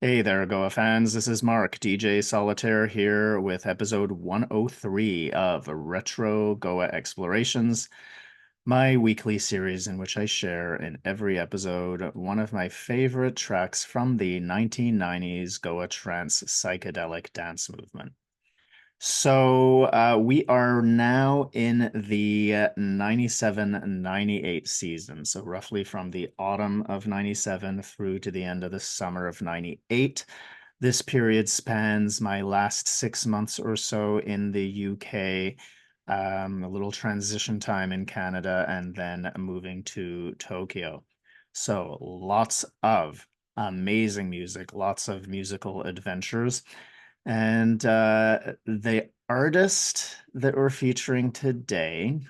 Hey there, Goa fans. This is Mark, DJ Solitaire here with episode 103 of Retro Goa Explorations, my weekly series in which I share in every episode one of my favorite tracks from the 1990s Goa Trance psychedelic dance movement. We are now in the 97-98 season. So roughly from the autumn of 97 through to the end of the summer of 98. This period spans my last 6 months or so in the UK, a little transition time in Canada, and then moving to Tokyo. So lots of amazing music, lots of musical adventures. And the artist that we're featuring today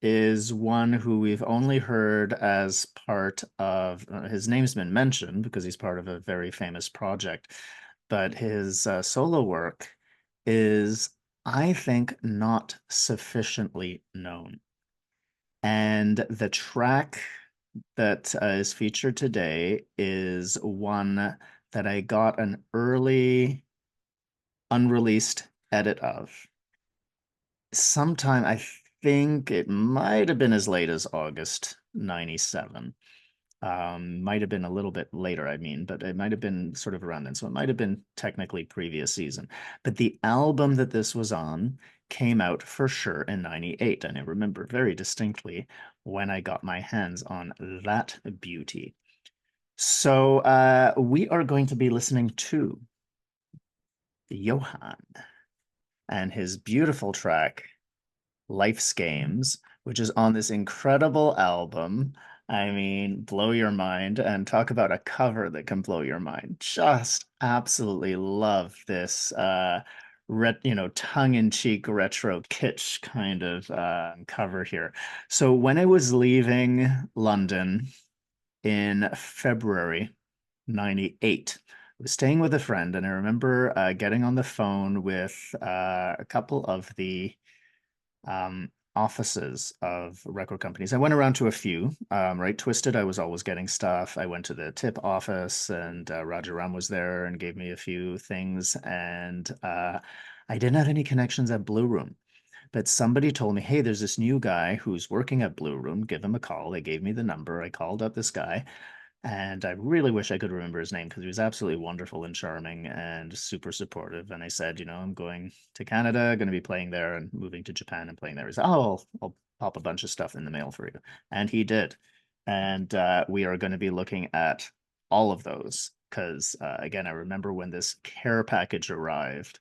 is one who we've only heard as part of, his name's been mentioned because he's part of a very famous project, but his solo work is, I think, not sufficiently known. And the track that is featured today is one that I got an early unreleased edit of. Sometime, I think it might have been as late as August 97. Might have been a little bit later, I mean, but it might have been sort of around then. So it might have been technically previous season. But the album that this was on came out for sure in 98. And I remember very distinctly when I got my hands on that beauty. We are going to be listening to Johann and his beautiful track Life's Games, which is on this incredible album. I mean, blow your mind and talk about a cover that can blow your mind. Just absolutely love this tongue-in-cheek retro kitsch kind of cover here. So when I was leaving London in February 98, I was staying with a friend, and I remember getting on the phone with a couple of the offices of record companies. I went around to a few, right? Twisted, I was always getting stuff. I went to the tip office, and Roger Ram was there and gave me a few things. And I didn't have any connections at Blue Room. But somebody told me, hey, there's this new guy who's working at Blue Room. Give him a call. They gave me the number. I called up this guy, and I really wish I could remember his name because he was absolutely wonderful and charming and super supportive. And I said, I'm going to Canada, going to be playing there and moving to Japan and playing there. He said, oh, I'll pop a bunch of stuff in the mail for you. And he did. And we are going to be looking at all of those because, again, I remember when this care package arrived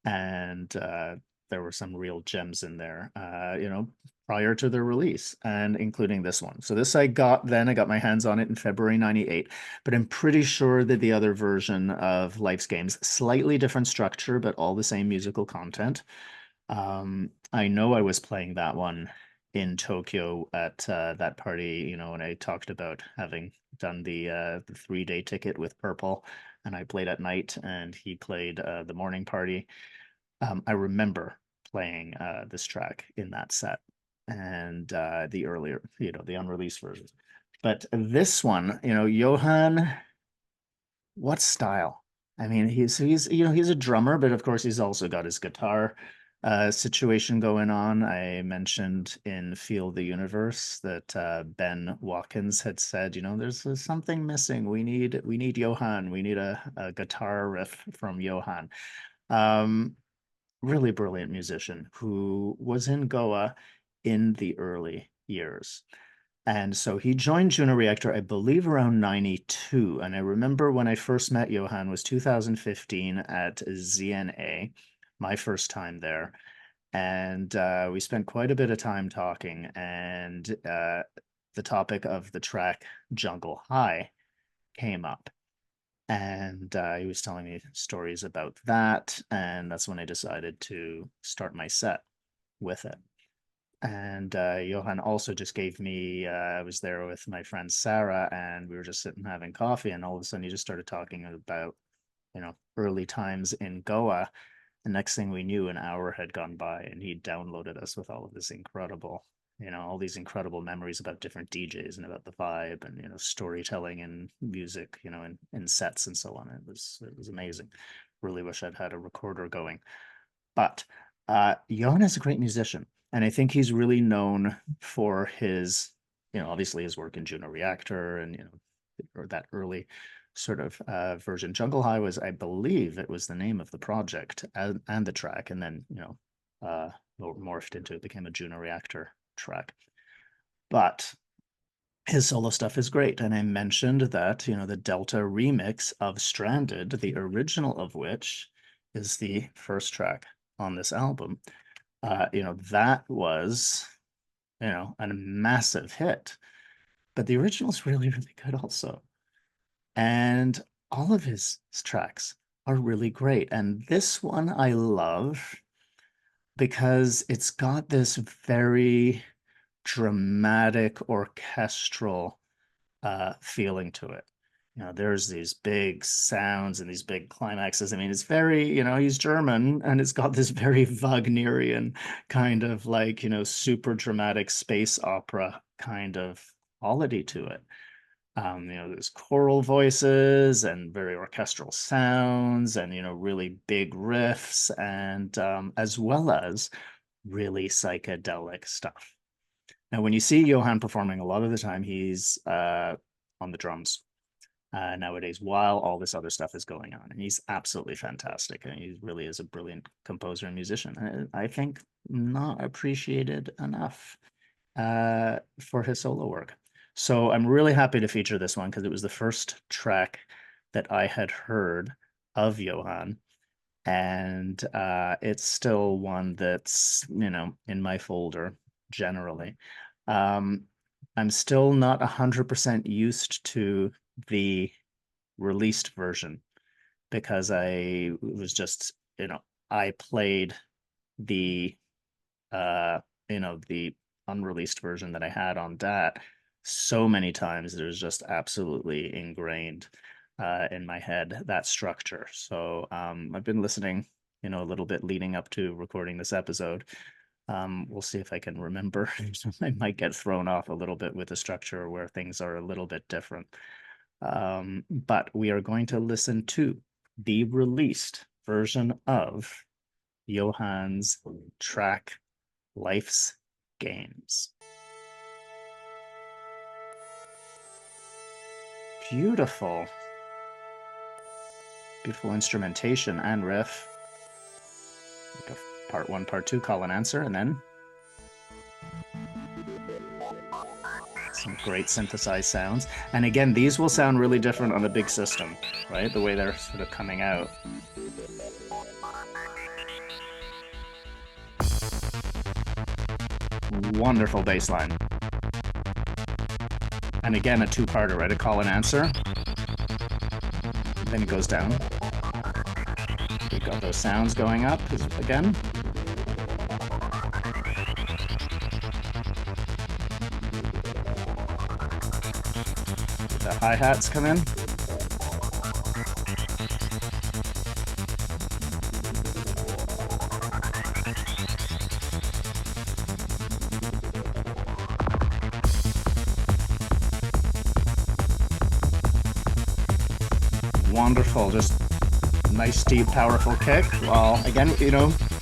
and there were some real gems in there, prior to their release, and including this one. So this I got my hands on it in February 98, but I'm pretty sure that the other version of Life's Games, slightly different structure, but all the same musical content. I know I was playing that one in Tokyo at that party, when I talked about having done the 3-day ticket with Purple, and I played at night, and he played the morning party. I remember playing this track in that set and the earlier, the unreleased version. But this one, Johann, what style? I mean, he's a drummer, but of course he's also got his guitar situation going on. I mentioned in Feel the Universe that Ben Watkins had said, there's something missing. We need Johann. We need a guitar riff from Johann. Um, Really brilliant musician who was in Goa in the early years. And so he joined Juno Reactor, I believe, around 92. And I remember when I first met Johan was 2015 at ZNA, my first time there. And we spent quite a bit of time talking. And the topic of the track Jungle High came up. And he was telling me stories about that. And that's when I decided to start my set with it. And Johan also just gave me, I was there with my friend Sarah, and we were just sitting having coffee. And all of a sudden, he just started talking about, early times in Goa. The next thing we knew, an hour had gone by, and he downloaded us with all of this incredible all these incredible memories about different DJs and about the vibe and, storytelling and music, in sets and so on. It was amazing. Really wish I'd had a recorder going. But Johann is a great musician. And I think he's really known for his, obviously his work in Juno Reactor and, or that early sort of version. Jungle High was, I believe it was the name of the project and the track. And then, morphed into it, became a Juno Reactor track. But his solo stuff is great. And I mentioned that, the Delta remix of Stranded, the original of which is the first track on this album. That was, a massive hit. But the original's really, really good also. And all of his tracks are really great. And this one I love because it's got this very dramatic orchestral feeling to it. There's these big sounds and these big climaxes. I mean, it's very, he's German and it's got this very Wagnerian kind of like, super dramatic space opera kind of quality to it. There's choral voices and very orchestral sounds and, really big riffs and as well as really psychedelic stuff. Now, when you see Johann performing, a lot of the time he's on the drums nowadays while all this other stuff is going on. And he's absolutely fantastic. And he really is a brilliant composer and musician. And I think not appreciated enough for his solo work. So I'm really happy to feature this one because it was the first track that I had heard of Johann. And it's still one that's, in my folder generally. I'm still not 100% used to the released version because I was just, I played the, the unreleased version that I had on DAT so many times. It was just absolutely ingrained in my head, that structure. So I've been listening, a little bit leading up to recording this episode. We'll see if I can remember. I might get thrown off a little bit with the structure where things are a little bit different. But we are going to listen to the released version of Johann's track Life's Games. Beautiful. Beautiful instrumentation and riff. Like a part 1, part 2, call and answer, and then some great synthesized sounds. And again, these will sound really different on a big system, right? The way they're sort of coming out. Wonderful bass line. And again, a two-parter, right? A call and answer. Then it goes down. We've got those sounds going up again. The hi-hats come in. Wonderful, just nice, deep, powerful kick. Well, again,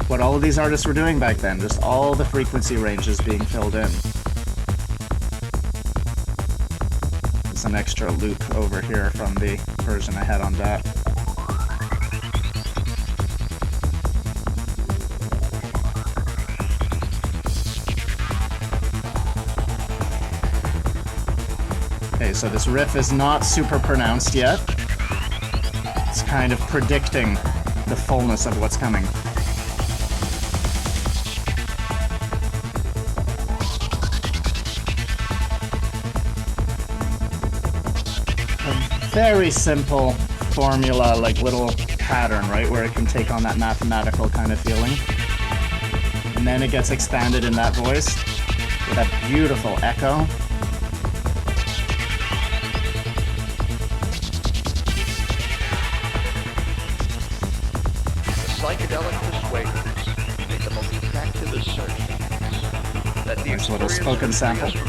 what all of these artists were doing back then, just all the frequency ranges being filled in. There's an extra loop over here from the version I had on that. Okay, so this riff is not super pronounced yet. It's kind of predicting the fullness of what's coming. A very simple formula, like little pattern, right, where it can take on that mathematical kind of feeling. And then it gets expanded in that voice with that beautiful echo. Psychedelic persuaders make the most effective assertions. Nice little spoken sample. So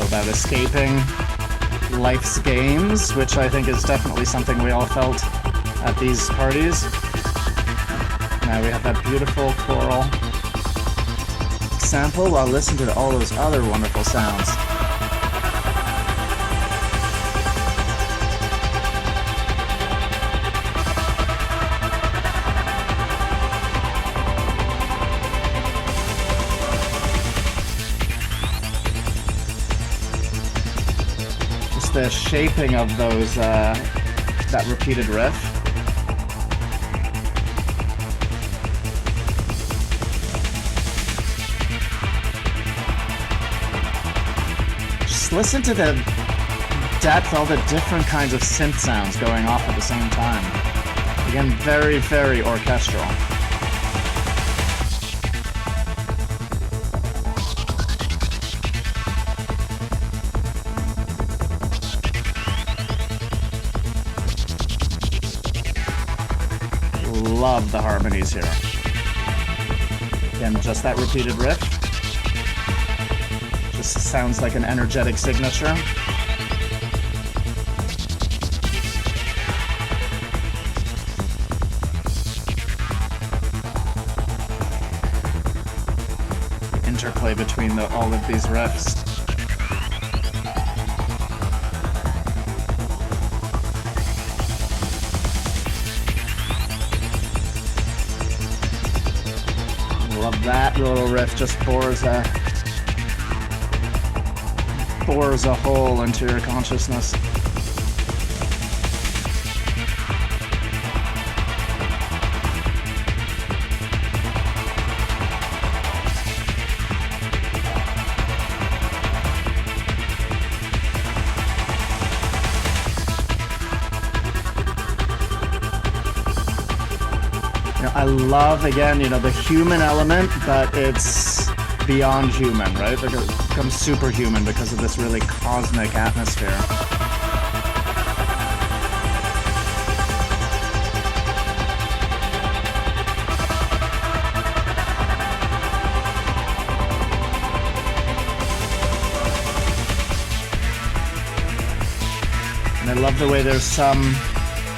about escaping life's games, which I think is definitely something we all felt at these parties. Now we have that beautiful choral sample while listening to all those other wonderful sounds. The shaping of those, that repeated riff. Just listen to the depth, all the different kinds of synth sounds going off at the same time. Again, very, very orchestral. Love the harmonies here. Again, just that repeated riff. Just sounds like an energetic signature. Interplay between all of these riffs. Love that little riff, just bores a hole into your consciousness. I love, again, the human element, but it's beyond human, right? Like it becomes superhuman because of this really cosmic atmosphere. And I love the way there's some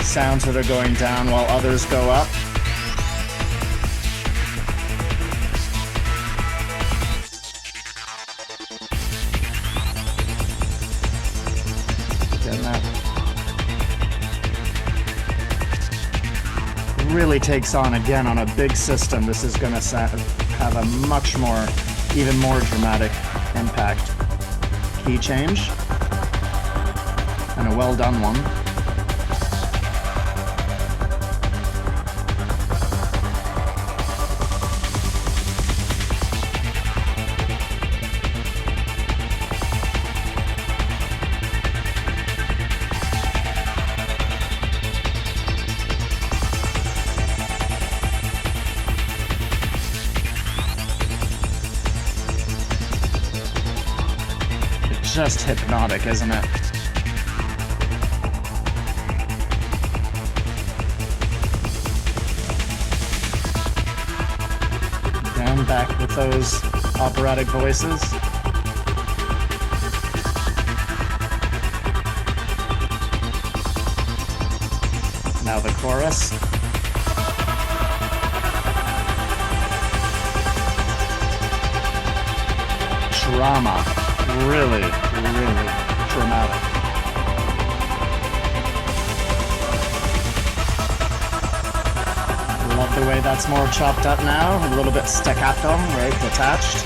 sounds that are going down while others go up. Really takes on, again, on a big system. This is going to have a much more, even more dramatic impact. Key change, and a well done one. Just hypnotic, isn't it? Down back with those operatic voices. Now the chorus. Drama. Really, really dramatic. Love the way that's more chopped up now, a little bit staccato, right, detached.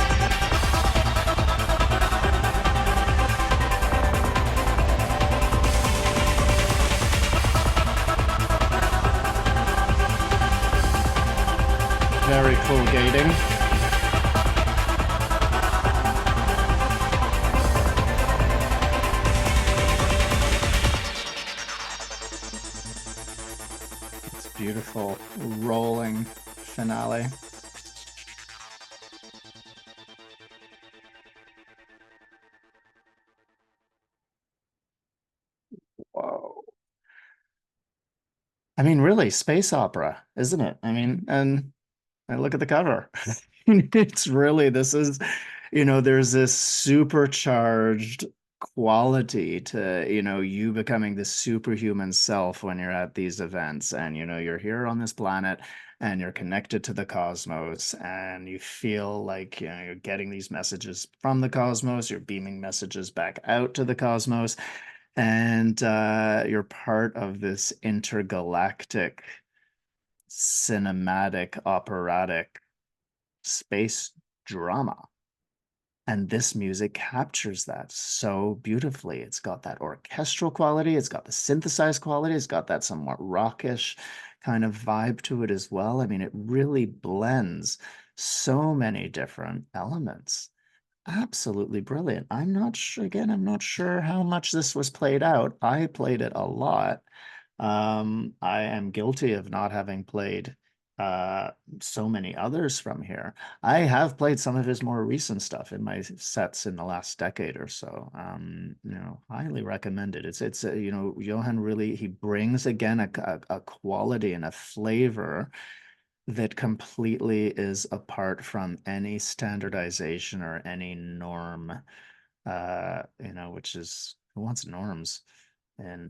Very cool gating. Beautiful rolling finale. Whoa. I mean, really, space opera, isn't it? I mean, and look at the cover. It's really, this is, there's this supercharged quality to, you becoming this superhuman self when you're at these events. And, you're here on this planet and you're connected to the cosmos and you feel like, you're getting these messages from the cosmos, you're beaming messages back out to the cosmos. And you're part of this intergalactic, cinematic, operatic space drama. And this music captures that so beautifully. It's got that orchestral quality, it's got the synthesized quality, it's got that somewhat rockish kind of vibe to it as well. I mean, it really blends so many different elements. Absolutely brilliant. I'm not sure, again, I'm not sure how much this was played out. I played it a lot. I am guilty of not having played uh, so many others from here. I have played some of his more recent stuff in my sets in the last decade or so. Highly recommended. Johann really, he brings again a quality and a flavor that completely is apart from any standardization or any norm, which is who wants norms in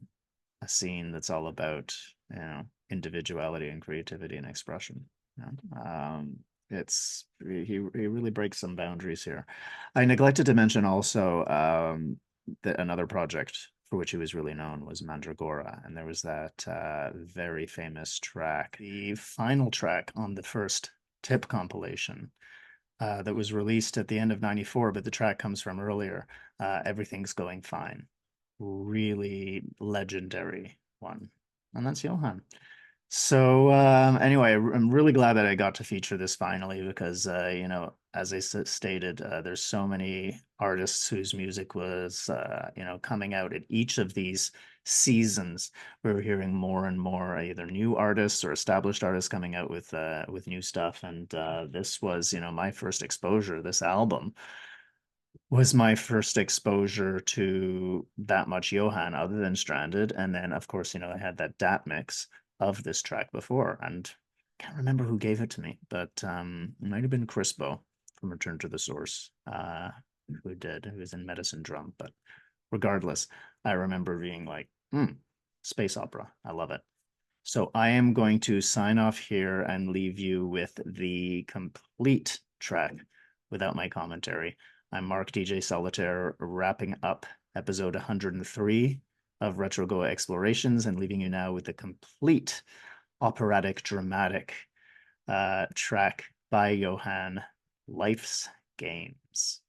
a scene that's all about, individuality and creativity and expression. You it's he really breaks some boundaries here. I neglected to mention also that another project for which he was really known was Mandragora, and there was that very famous track, the final track on the first Tip compilation, that was released at the end of '94, but the track comes from earlier. Everything's Going Fine. Really legendary one. And that's Johann. So anyway, I'm really glad that I got to feature this finally because as I stated, there's so many artists whose music was coming out at each of these seasons. We were hearing more and more either new artists or established artists coming out with new stuff, and this was my first exposure. This album was my first exposure to that much Johann other than Stranded. And then, of course, I had that DAT mix of this track before. And I can't remember who gave it to me, but it might have been Crispo from Return to the Source, who was in Medicine Drum. But regardless, I remember being like, space opera. I love it. So I am going to sign off here and leave you with the complete track without my commentary. I'm Mark DJ Solitaire, wrapping up episode 103 of Retro Goa Explorations and leaving you now with the complete operatic, dramatic track by Johann, Life's Games.